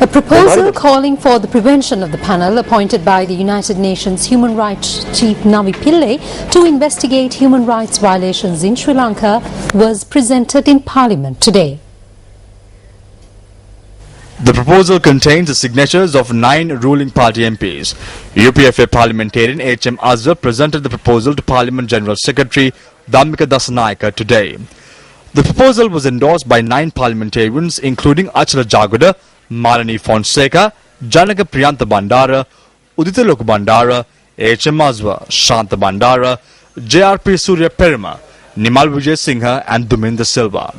A proposal calling for the prevention of the panel appointed by the United Nations Human Rights Chief Navi Pillay to investigate human rights violations in Sri Lanka was presented in Parliament today. The proposal contains the signatures of 9 ruling party MPs. UPFA parliamentarian H.M. Azhar presented the proposal to Parliament General Secretary Dhammika Dasanayake today. The proposal was endorsed by 9 parliamentarians including Achala Jagoda, Malani Fonseca, Janaka Priyantha Bandara, Udita Loku Bandara, H.M. Azhar, Shanta Bandara, J.R.P. Surya Perima, Nimal Vijay Singha and Duminda Silva.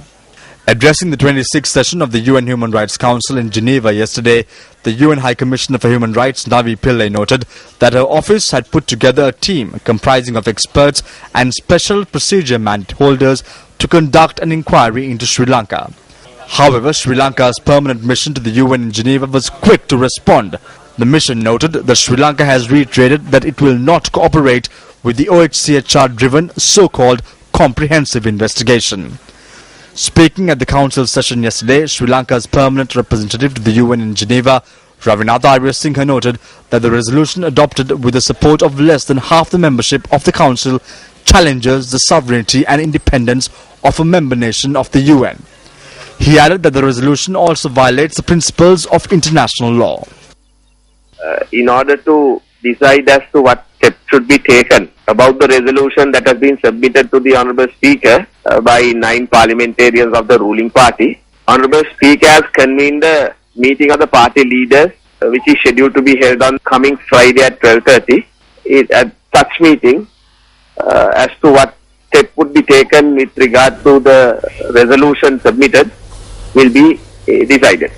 Addressing the 26th session of the UN Human Rights Council in Geneva yesterday, the UN High Commissioner for Human Rights Navi Pillay noted that her office had put together a team comprising of experts and special procedure mandate holders to conduct an inquiry into Sri Lanka. However, Sri Lanka's permanent mission to the UN in Geneva was quick to respond. The mission noted that Sri Lanka has reiterated that it will not cooperate with the OHCHR-driven so-called comprehensive investigation. Speaking at the Council session yesterday, Sri Lanka's permanent representative to the UN in Geneva, Ravinatha Ariyasinghe, noted that the resolution adopted with the support of less than half the membership of the Council challenges the sovereignty and independence of a member nation of the UN. He added that the resolution also violates the principles of international law. In order to decide as to what steps should be taken about the resolution that has been submitted to the Honourable Speaker by 9 parliamentarians of the ruling party, Honourable Speaker has convened a meeting of the party leaders which is scheduled to be held on coming Friday at 12:30. At such meeting, as to what step would be taken with regard to the resolution submitted will be decided.